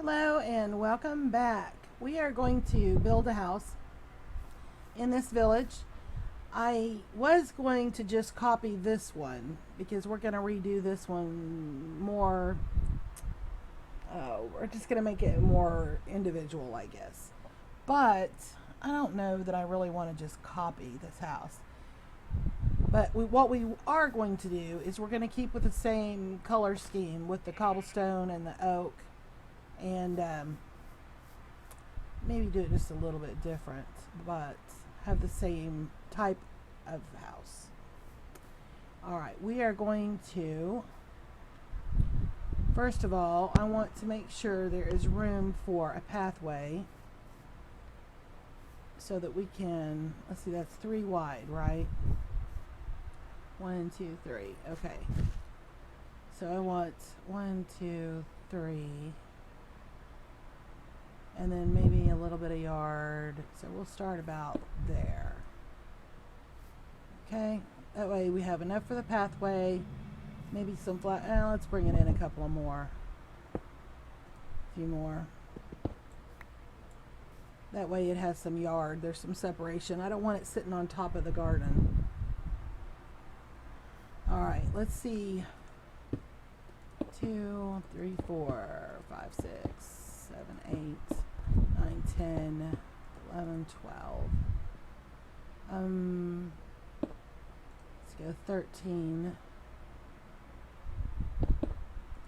Hello and welcome back. We are going to build a house in this village. I was going to just copy this one because we're going to redo this one more. We're just going to make it more individual, I guess. But I don't know that I really want to just copy this house. But what we are going to do is we're going to keep with the same color scheme with the cobblestone and the oak, and maybe do it just a little bit different, but have the same type of house. All right, we are going to, first of all, I want to make sure there is room for a pathway so that we can, let's see, that's 3 wide, right? 1, 2, 3. Okay. So I want 1, 2, 3. And then maybe a little bit of yard. So we'll start about there. Okay. That way we have enough for the pathway. Maybe some flat. Let's bring it in a couple of more. A few more. That way it has some yard. There's some separation. I don't want it sitting on top of the garden. Alright, let's see. 2, 3, 4, 5, 6, 7, 8, 9, 10, 11, 12. Let's go 13,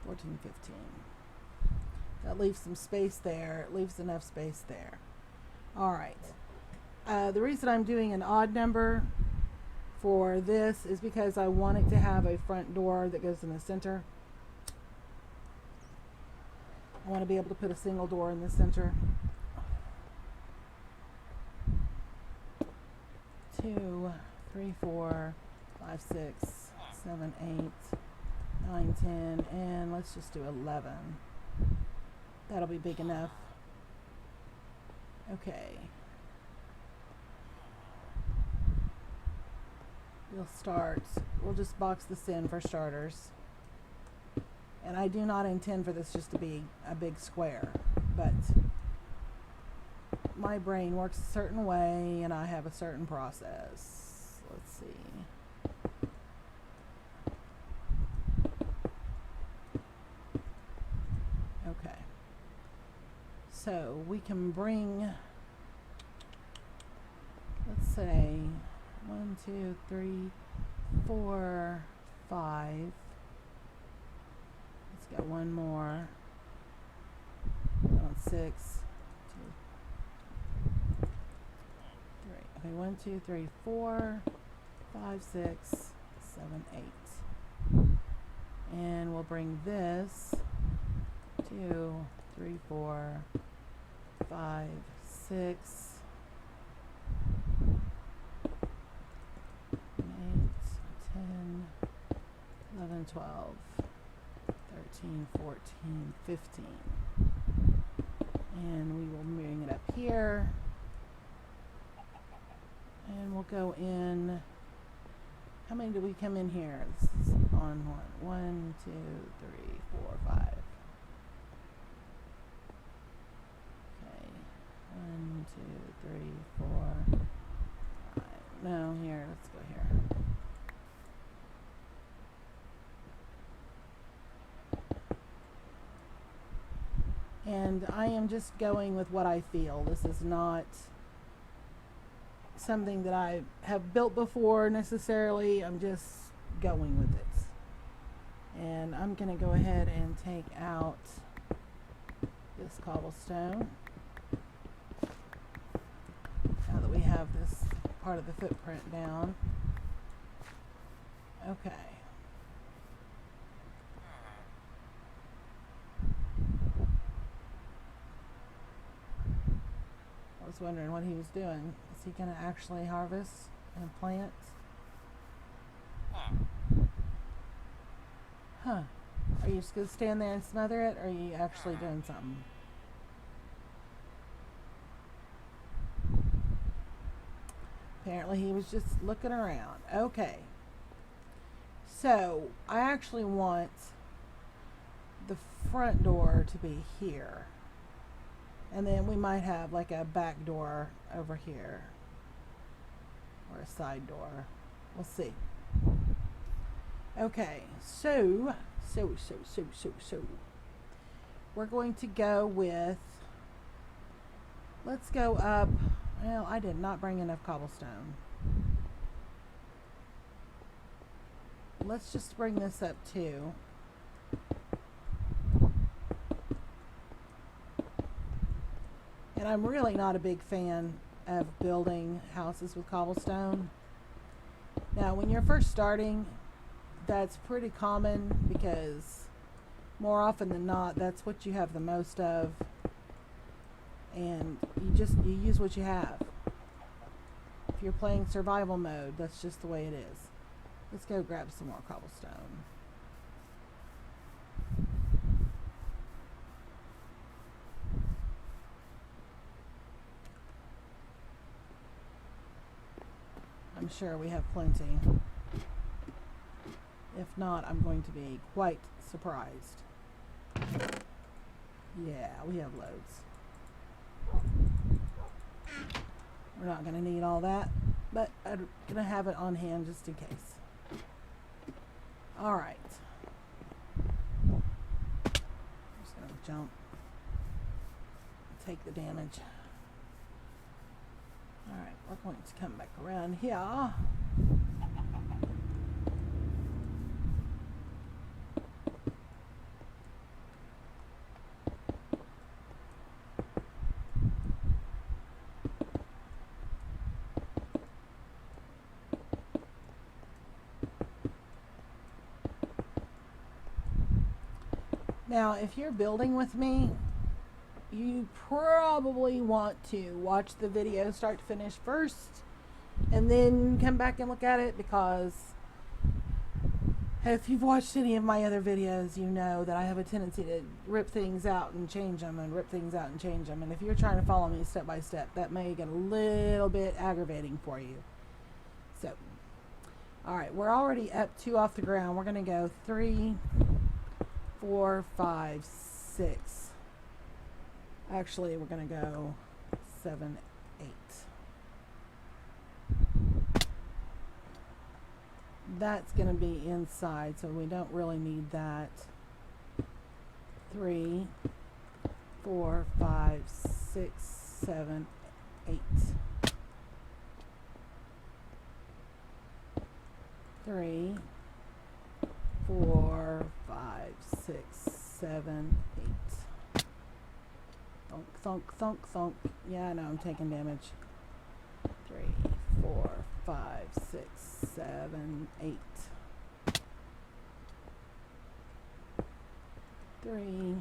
14, 15. That leaves some space there. It leaves enough space there. Alright. The reason I'm doing an odd number for this is because I want it to have a front door that goes in the center. I want to be able to put a single door in the center. 2, 3, 4, 5, 6, 7, 8, 9, 10, and let's just do 11. That'll be big enough. Okay. We'll just box this in for starters. And I do not intend for this just to be a big square, but my brain works a certain way and I have a certain process. Let's see. Okay. So we can bring, let's say, 1, 2, 3, 4, 5. Let's get one more. 6, 2, 3. Okay, 1, 2, 3, 4, 5, 6, 7, 8. And we'll bring this 2, 3, 4, 5, 6. 11, 12, 13, 14, 15. And we will bring it up here. And we'll go in. How many do we come in here? This is on 1. 1, 2, 3, 4, 5. Okay. 1, 2, 3, 4, 5. No, here, let's go here. And I am just going with what I feel. This is not something that I have built before necessarily. I'm just going with it. And I'm going to go ahead and take out this cobblestone. Now that we have this part of the footprint down. Okay. I was wondering what he was doing. Is he going to actually harvest and plant? Huh. Are you just going to stand there and smother it, or are you actually doing something? Apparently he was just looking around. Okay. So, I actually want the front door to be here. And then we might have like a back door over here or a side door. We'll see. Okay, so we're going to go with, let's go up. Well, I did not bring enough cobblestone. Let's just bring this up too. And I'm really not a big fan of building houses with cobblestone. Now, when you're first starting, that's pretty common because more often than not, that's what you have the most of. And you use what you have. If you're playing survival mode, that's just the way it is. Let's go grab some more cobblestone. I'm sure we have plenty. If not, I'm going to be quite surprised. Yeah, we have loads. We're not going to need all that, but I'm going to have it on hand just in case. Alright. I'm just going to jump. Take the damage. Alright, we're going to come back around here. Now, if you're building with me, you probably want to watch the video start to finish first and then come back and look at it, because if you've watched any of my other videos, you know that I have a tendency to rip things out and change them and rip things out and change them. And if you're trying to follow me step by step, that may get a little bit aggravating for you. So, alright, we're already up 2 off the ground. We're going to go 3, 4, 5, 6. Actually, we're going to go 7, 8. That's going to be inside, so we don't really need that. 3, 4, 5, 6, 7, 8. 3, 4, 5, 6, 7, 8. Thunk, thunk, thunk, thunk. Yeah, I know I'm taking damage. 3, 4, 5, 6, 7, 8. 3,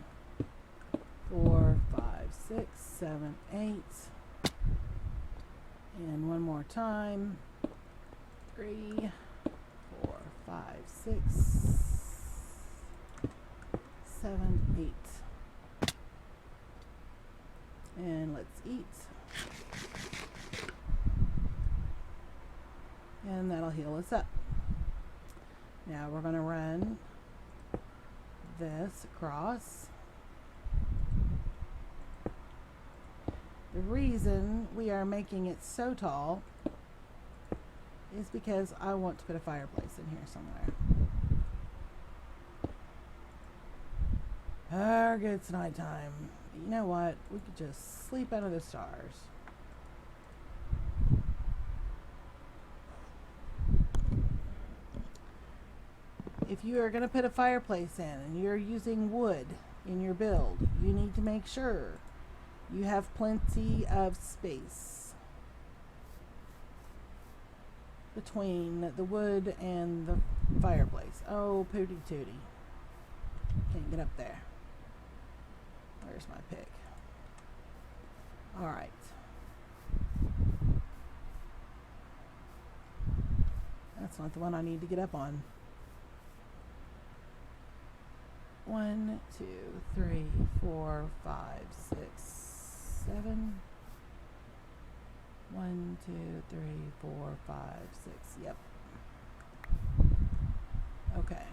4, 5, 6, 7, 8. And one more time. 3, 4, 5, 6, 7, 8. And let's eat. And that'll heal us up. Now we're going to run this across. The reason we are making it so tall is because I want to put a fireplace in here somewhere. Arg, it's nighttime. You know what? We could just sleep under the stars. If you are going to put a fireplace in and you're using wood in your build, you need to make sure you have plenty of space between the wood and the fireplace. Oh, pooty tooty. Can't get up there. Where's my pick? Alright. That's not the one I need to get up on. 1, 2, 3, 4, 5, 6, 7. 1, 2, 3, 4, 5, 6. Yep. Okay.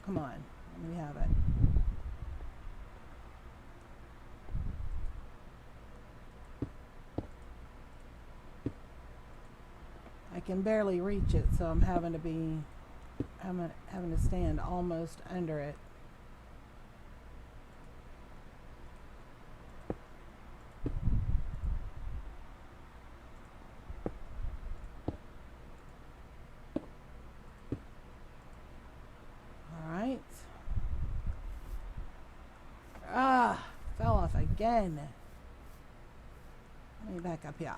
come on. Let me have it. I can barely reach it, so I'm having to stand almost under it. All right. Ah, fell off again. Let me back up here.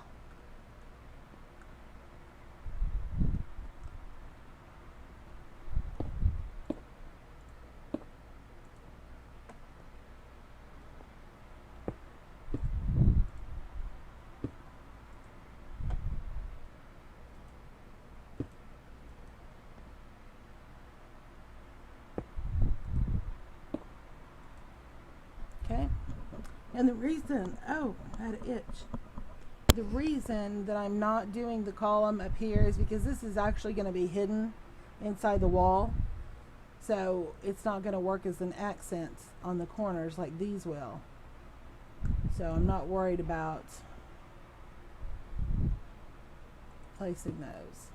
Okay. And the reason, oh, I had an itch. The reason that I'm not doing the column up here is because this is actually going to be hidden inside the wall. So it's not going to work as an accent on the corners like these will. So I'm not worried about placing those.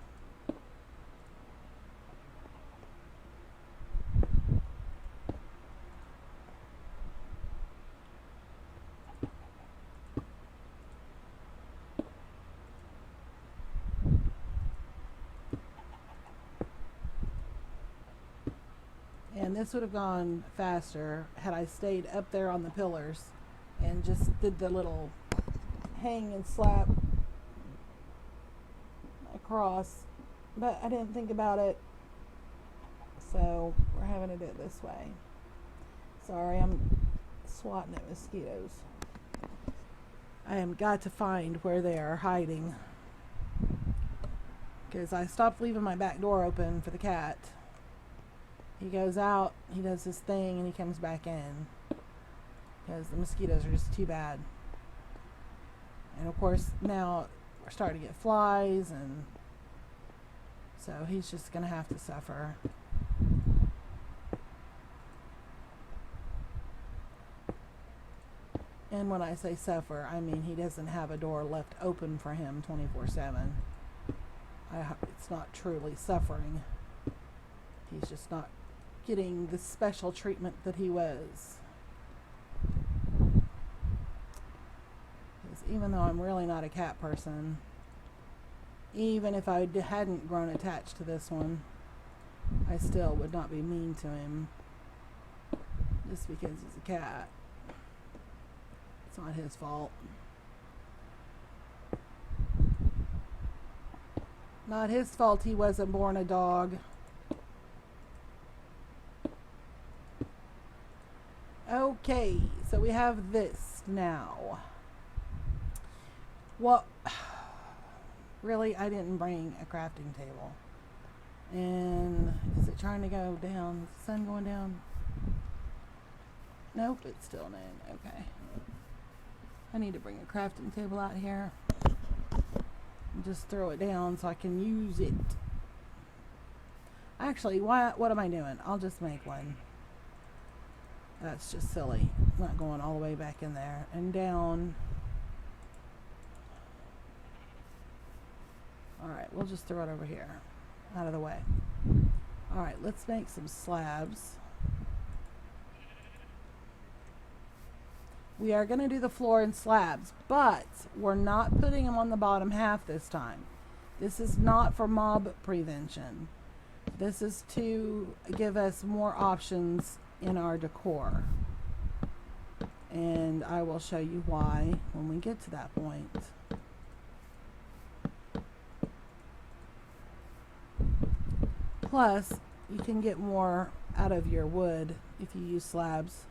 And this would have gone faster had I stayed up there on the pillars and just did the little hang and slap across. But I didn't think about it, so we're having to do it this way. Sorry, I'm swatting at mosquitoes. I am got to find where they are hiding, because I stopped leaving my back door open for the cat. He goes out, he does his thing, and he comes back in because the mosquitoes are just too bad. And of course now we're starting to get flies, and so he's just gonna have to suffer. And when I say suffer, I mean he doesn't have a door left open for him 24/7. It's not truly suffering. He's just not getting the special treatment that he was. Because even though I'm really not a cat person, even if I hadn't grown attached to this one, I still would not be mean to him just because he's a cat. It's not his fault. Not his fault he wasn't born a dog. Okay, so we have this now. Well, really, I didn't bring a crafting table. And is it trying to go down? Is the sun going down? Nope, it's still in. Okay. I need to bring a crafting table out here. And just throw it down so I can use it. Actually, what am I doing? I'll just make one. That's just silly. I'm not going all the way back in there and down. Alright, we'll just throw it over here. Out of the way. Alright, let's make some slabs. We are going to do the floor in slabs, but we're not putting them on the bottom half this time. This is not for mob prevention. This is to give us more options in our decor, and I will show you why when we get to that point. Plus, you can get more out of your wood if you use slabs.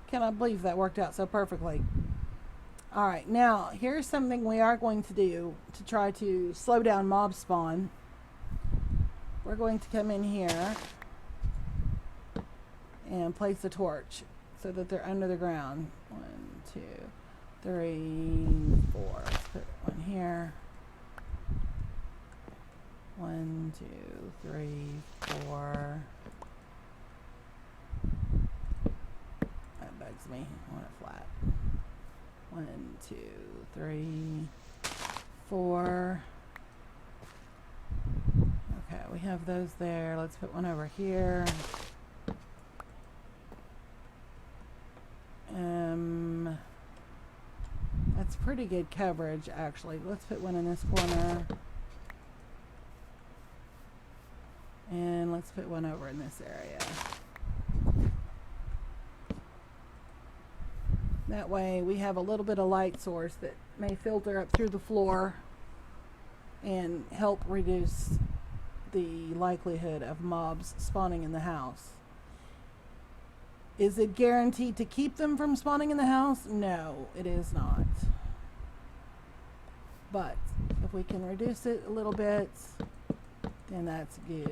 Cannot believe that worked out so perfectly. Alright, now here's something we are going to do to try to slow down mob spawn. We're going to come in here and place a torch so that they're under the ground. 1, 2, 3, 4. Let's put one here. 1, 2, 3, 4. That bugs me. I want it flat. 1, 2, 3, 4. Okay, we have those there. Let's put one over here. That's pretty good coverage, actually. Let's put one in this corner. And let's put one over in this area. That way we have a little bit of light source that may filter up through the floor and help reduce the likelihood of mobs spawning in the house. Is it guaranteed to keep them from spawning in the house? No, it is not. But if we can reduce it a little bit, then that's good.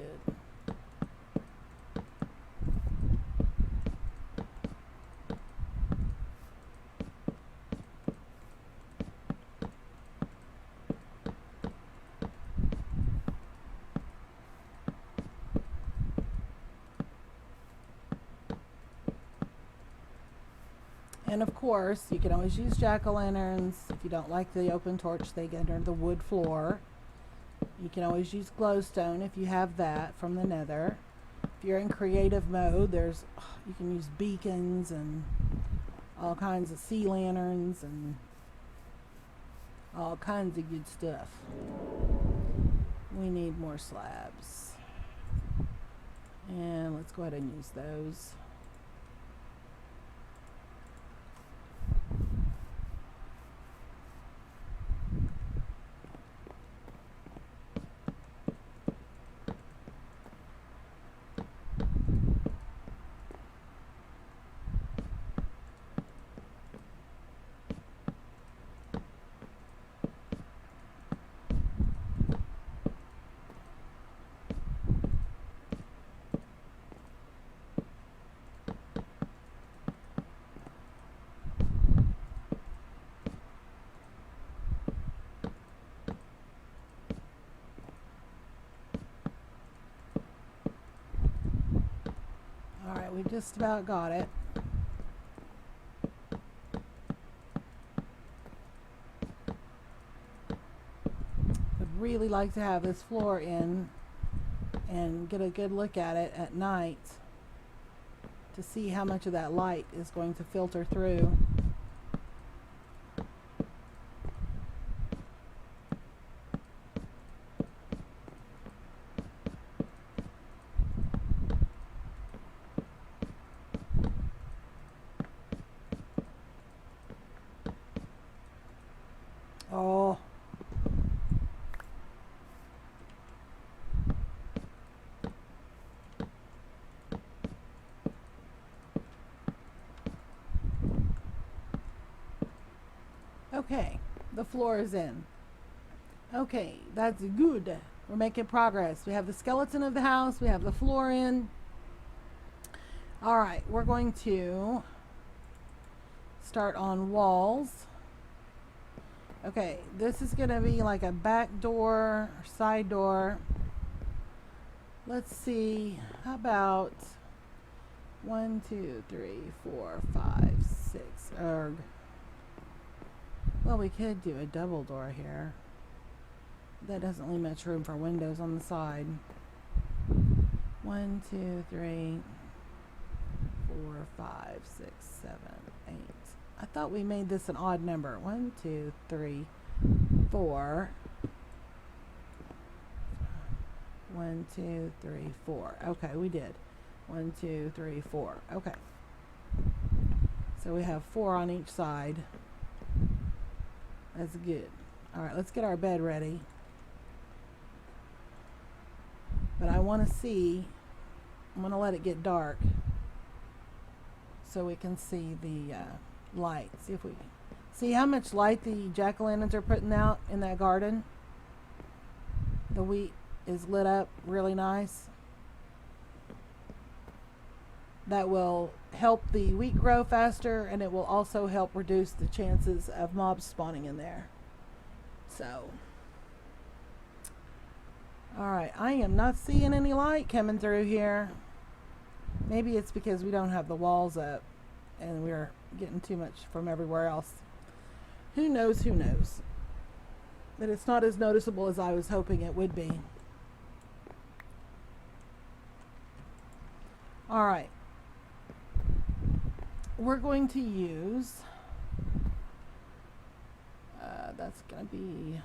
And of course, you can always use jack-o'-lanterns. If you don't like the open torch, they get under the wood floor. You can always use glowstone if you have that from the nether. If you're in creative mode, you can use beacons and all kinds of sea lanterns and all kinds of good stuff. We need more slabs. And let's go ahead and use those. Alright, we just about got it. Would really like to have this floor in and get a good look at it at night to see how much of that light is going to filter through. Oh. Okay, the floor is in. Okay, that's good. We're making progress. We have the skeleton of the house. We have the floor in. Alright, we're going to start on walls. Okay, this is going to be like a back door or side door. Let's see. How about 1, 2, 3, 4, 5, 6. Well, we could do a double door here. That doesn't leave much room for windows on the side. 1, 2, 3, 4, 5, 6, 7, 8. I thought we made this an odd number. 1, 2, 3, 4. 1, 2, 3, 4. Okay, we did. 1, 2, 3, 4. Okay. So we have 4 on each side. That's good. Alright, let's get our bed ready. But I want to see, I'm going to let it get dark so we can see the light. See if we see how much light the jack-o'-lanterns are putting out in that garden. The wheat is lit up really nice. That will help the wheat grow faster, and it will also help reduce the chances of mobs spawning in there. So, alright, I am not seeing any light coming through here. Maybe it's because we don't have the walls up and we're getting too much from everywhere else. Who knows, who knows? But it's not as noticeable as I was hoping it would be. Alright. We're going to use, that's going to be,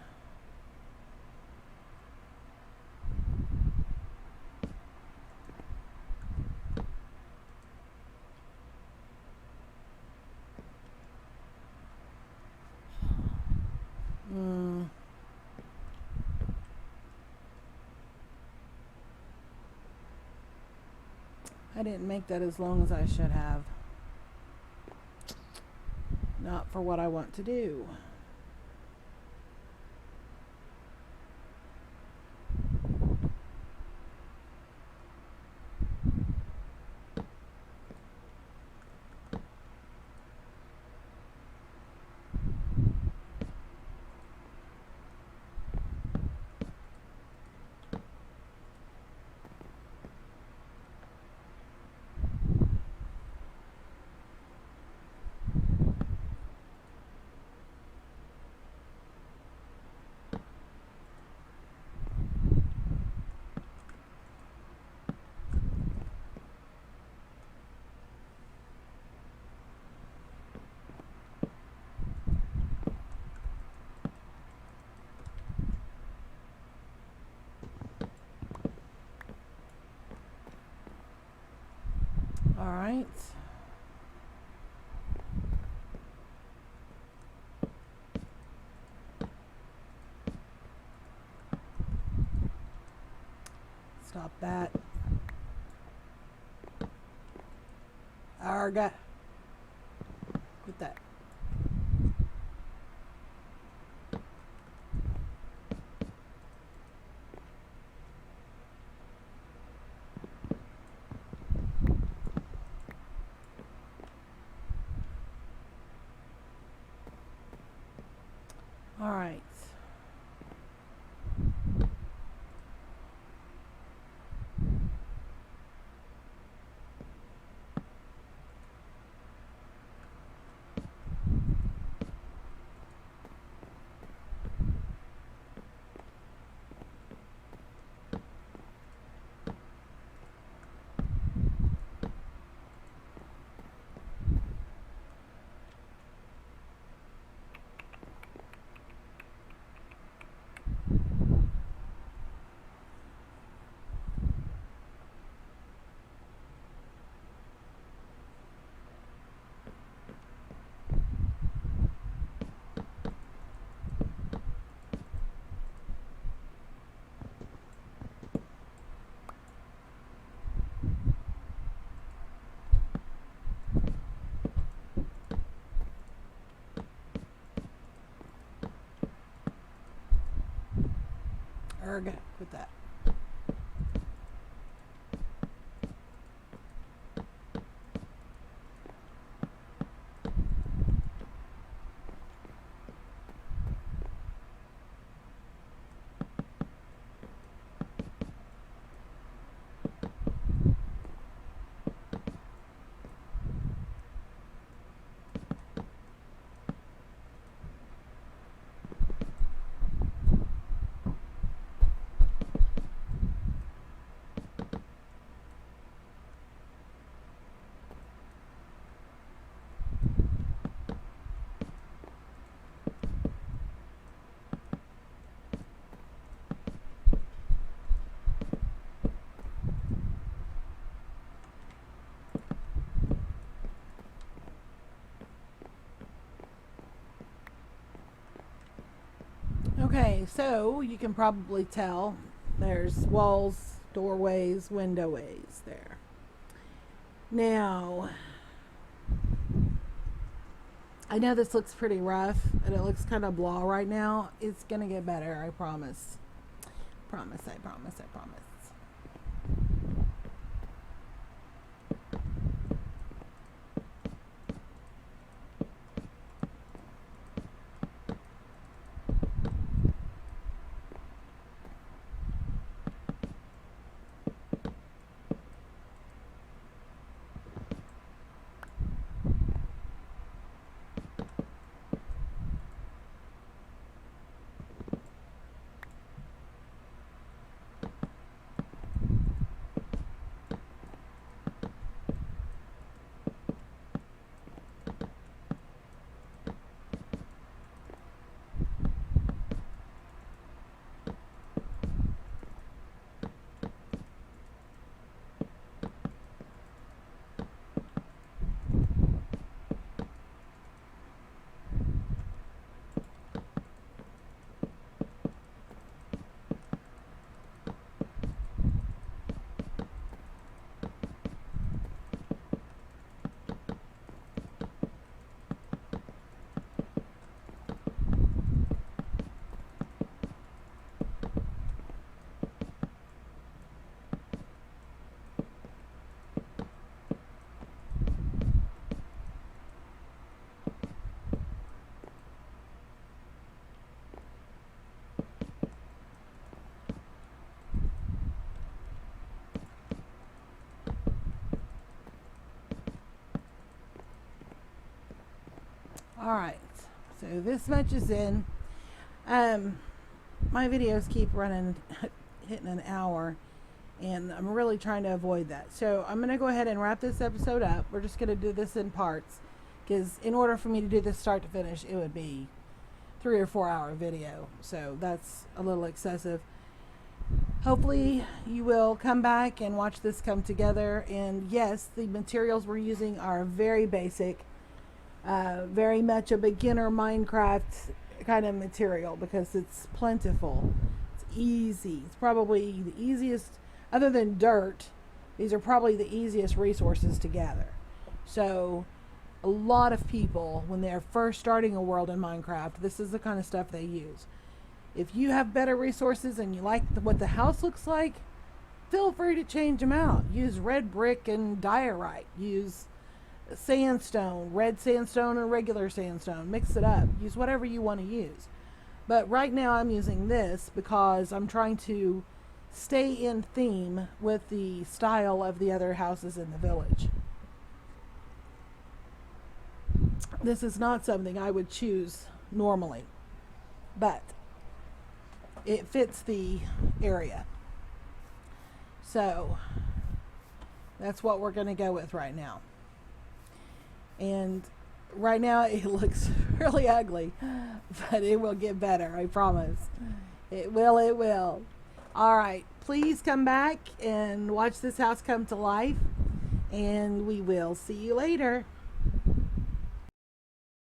I didn't make that as long as I should have. Not for what I want to do. All right. Stop that. Arga. Quit that. All right. Arga. Quit that. Okay, so you can probably tell there's walls, doorways, windowways there. Now, I know this looks pretty rough and it looks kind of blah right now. It's gonna get better, I promise. Promise, I promise, I promise. Alright, so this much is in. My videos keep running, hitting an hour, and I'm really trying to avoid that. So I'm going to go ahead and wrap this episode up. We're just going to do this in parts, because in order for me to do this start to finish, it would be 3 or 4 hour video. So that's a little excessive. Hopefully you will come back and watch this come together. And yes, the materials we're using are very basic. Very much a beginner Minecraft kind of material because it's plentiful. It's easy. It's probably the easiest, other than dirt, these are probably the easiest resources to gather. So a lot of people, when they're first starting a world in Minecraft, this is the kind of stuff they use. If you have better resources and you like what the house looks like, feel free to change them out. Use red brick and diorite. Use sandstone, red sandstone and regular sandstone. Mix it up. Use whatever you want to use. But right now I'm using this because I'm trying to stay in theme with the style of the other houses in the village. This is not something I would choose normally, but it fits the area. So that's what we're going to go with right now. And right now it looks really ugly, but it will get better, I promise. It will, it will. All right, please come back and watch this house come to life, and we will see you later.